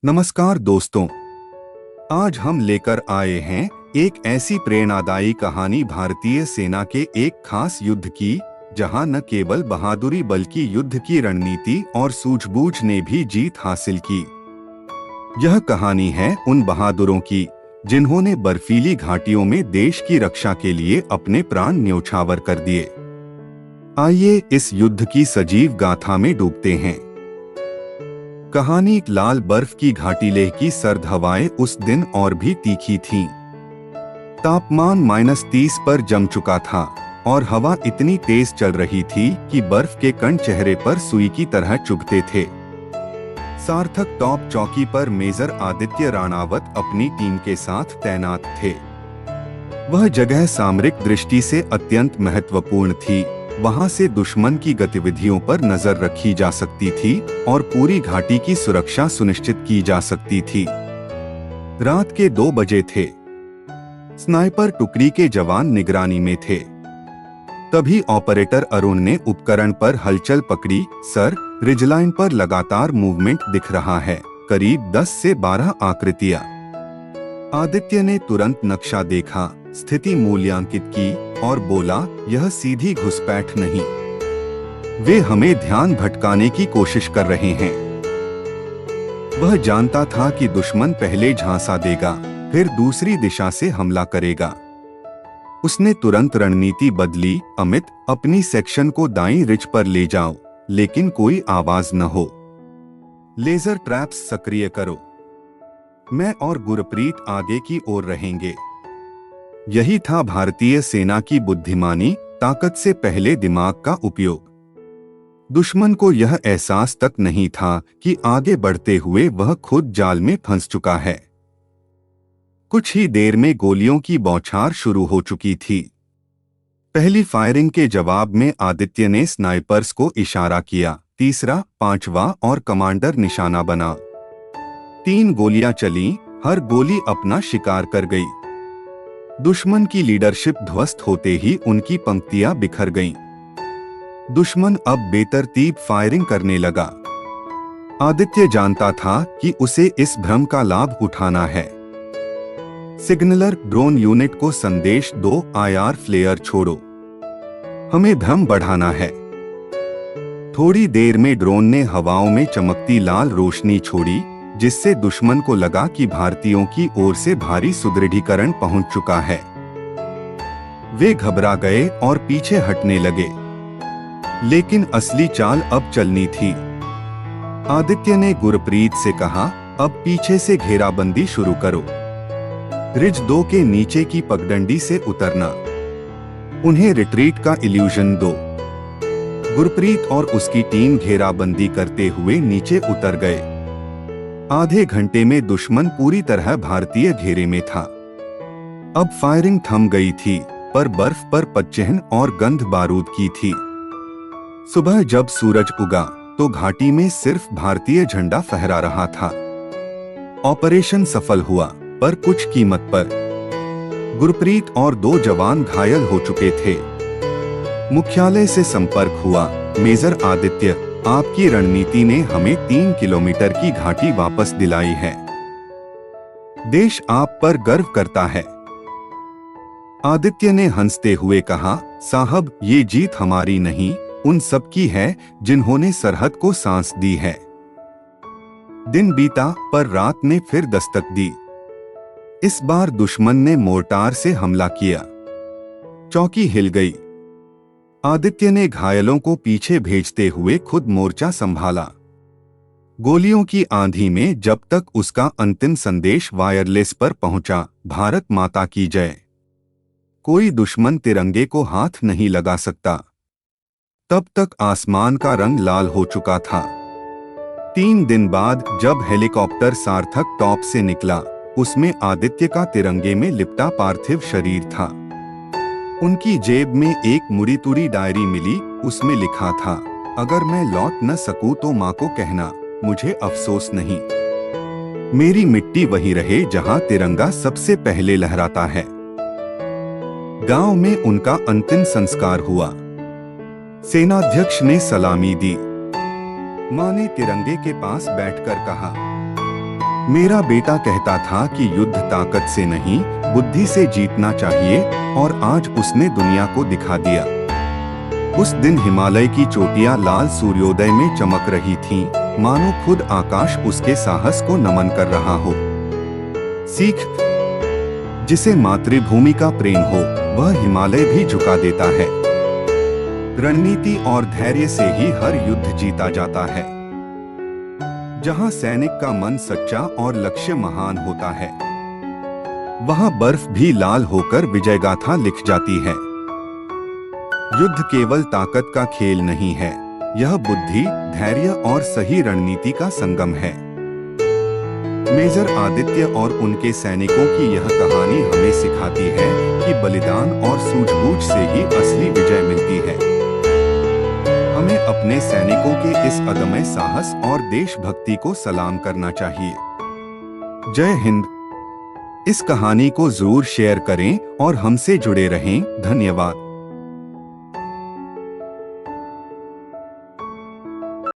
नमस्कार दोस्तों, आज हम लेकर आए हैं एक ऐसी प्रेरणादायी कहानी भारतीय सेना के एक खास युद्ध की, जहां न केवल बहादुरी बल्कि युद्ध की रणनीति और सूझबूझ ने भी जीत हासिल की। यह कहानी है उन बहादुरों की जिन्होंने बर्फीली घाटियों में देश की रक्षा के लिए अपने प्राण न्योछावर कर दिए। आइए इस युद्ध की सजीव गाथा में डूबते हैं। कहानी लाल बर्फ की घाटी लेह की सर्द हवाएं उस दिन और भी तीखी थीं। तापमान -30 पर जम चुका था और हवा इतनी तेज चल रही थी कि बर्फ के कण चेहरे पर सुई की तरह चुभते थे। सार्थक टॉप चौकी पर मेजर आदित्य राणावत अपनी टीम के साथ तैनात थे। वह जगह सामरिक दृष्टि से अत्यंत महत्वपूर्ण थी। वहां से दुश्मन की गतिविधियों पर नजर रखी जा सकती थी और पूरी घाटी की सुरक्षा सुनिश्चित की जा सकती थी। रात के 2 बजे थे। स्नाइपर टुकड़ी के जवान निगरानी में थे। तभी ऑपरेटर अरुण ने उपकरण पर हलचल पकड़ी। सर, रिजलाइन पर लगातार मूवमेंट दिख रहा है, करीब 10 से 12 आकृतियां। आदित्य ने तुरंत नक्शा देखा, स्थिति मूल्यांकित की और बोला, यह सीधी घुसपैठ नहीं, वे हमें ध्यान भटकाने की कोशिश कर रहे हैं। वह जानता था कि दुश्मन पहले झांसा देगा, फिर दूसरी दिशा से हमला करेगा। उसने तुरंत रणनीति बदली। अमित, अपनी सेक्शन को दाईं रिज पर ले जाओ, लेकिन कोई आवाज न हो। लेजर ट्रैप्स सक्रिय करो। मैं और गुरप्रीत आगे की ओर रहेंगे। यही था भारतीय सेना की बुद्धिमानी, ताकत से पहले दिमाग का उपयोग। दुश्मन को यह एहसास तक नहीं था कि आगे बढ़ते हुए वह खुद जाल में फंस चुका है। कुछ ही देर में गोलियों की बौछार शुरू हो चुकी थी। पहली फायरिंग के जवाब में आदित्य ने स्नाइपर्स को इशारा किया। तीसरा, 5वां और कमांडर निशाना बना। 3 गोलियां चलीं, हर गोली अपना शिकार कर गई। दुश्मन की लीडरशिप ध्वस्त होते ही उनकी पंक्तियां बिखर गईं। दुश्मन अब बेतरतीब फायरिंग करने लगा। आदित्य जानता था कि उसे इस भ्रम का लाभ उठाना है। सिग्नलर, ड्रोन यूनिट को संदेश दो, IR फ्लेयर छोड़ो, हमें भ्रम बढ़ाना है। थोड़ी देर में ड्रोन ने हवाओं में चमकती लाल रोशनी छोड़ी, जिससे दुश्मन को लगा कि भारतीयों की ओर से भारी सुदृढ़ीकरण पहुंच चुका है। वे घबरा गए और पीछे हटने लगे। लेकिन असली चाल अब चलनी थी। आदित्य ने गुरप्रीत से कहा, अब पीछे से घेराबंदी शुरू करो। रिज 2 के नीचे की पगडंडी से उतरना। उन्हें रिट्रीट का इल्यूजन दो। गुरप्रीत और उसकी टीम घेराबंदी करते हुए नीचे उतर गए। आधे घंटे में दुश्मन पूरी तरह भारतीय घेरे में था। अब फायरिंग थम गई थी, पर बर्फ पर पदचिह्न और गंध बारूद की थी। सुबह जब सूरज उगा तो घाटी में सिर्फ भारतीय झंडा फहरा रहा था। ऑपरेशन सफल हुआ, पर कुछ कीमत पर। गुरप्रीत और 2 जवान घायल हो चुके थे। मुख्यालय से संपर्क हुआ। मेजर आदित्य, आपकी रणनीति ने हमें 3 किलोमीटर की घाटी वापस दिलाई है। देश आप पर गर्व करता है। आदित्य ने हंसते हुए कहा, साहब, ये जीत हमारी नहीं, उन सब की है जिन्होंने सरहद को सांस दी है। दिन बीता, पर रात ने फिर दस्तक दी। इस बार दुश्मन ने मोर्टार से हमला किया। चौकी हिल गई। आदित्य ने घायलों को पीछे भेजते हुए खुद मोर्चा संभाला। गोलियों की आंधी में जब तक उसका अंतिम संदेश वायरलेस पर पहुंचा, भारत माता की जय, कोई दुश्मन तिरंगे को हाथ नहीं लगा सकता, तब तक आसमान का रंग लाल हो चुका था। 3 दिन बाद जब हेलीकॉप्टर सार्थक टॉप से निकला, उसमें आदित्य का तिरंगे में लिपटा पार्थिव शरीर था। उनकी जेब में एक मुड़ी तुड़ी डायरी मिली। उसमें लिखा था, अगर मैं लौट न सकूं तो माँ को कहना, मुझे अफसोस नहीं। मेरी मिट्टी वहीं रहे जहां तिरंगा सबसे पहले लहराता है। गांव में उनका अंतिम संस्कार हुआ। सेनाध्यक्ष ने सलामी दी। माँ ने तिरंगे के पास बैठकर कहा, मेरा बेटा कहता था कि युद्ध ताकत से नहीं, बुद्धि से जीतना चाहिए, और आज उसने दुनिया को दिखा दिया। उस दिन हिमालय की चोटियां लाल सूर्योदय में चमक रही थीं, मानो खुद आकाश उसके साहस को नमन कर रहा हो। सीख, जिसे मातृभूमि का प्रेम हो, वह हिमालय भी झुका देता है। रणनीति और धैर्य से ही हर युद्ध जीता जाता है। जहां सैनिक का मन सच्चा और लक्ष्य महान होता है, वहां बर्फ भी लाल होकर विजयगाथा लिख जाती है। युद्ध केवल ताकत का खेल नहीं है, यह बुद्धि, धैर्य और सही रणनीति का संगम है। मेजर आदित्य और उनके सैनिकों की यह कहानी हमें सिखाती है कि बलिदान और सूझबूझ से ही असली विजय मिलती है। हमें अपने सैनिकों के इस अदम्य साहस और देशभक्ति को सलाम करना चाहिए। जय हिंद। इस कहानी को जरूर शेयर करें और हमसे जुड़े रहें। धन्यवाद।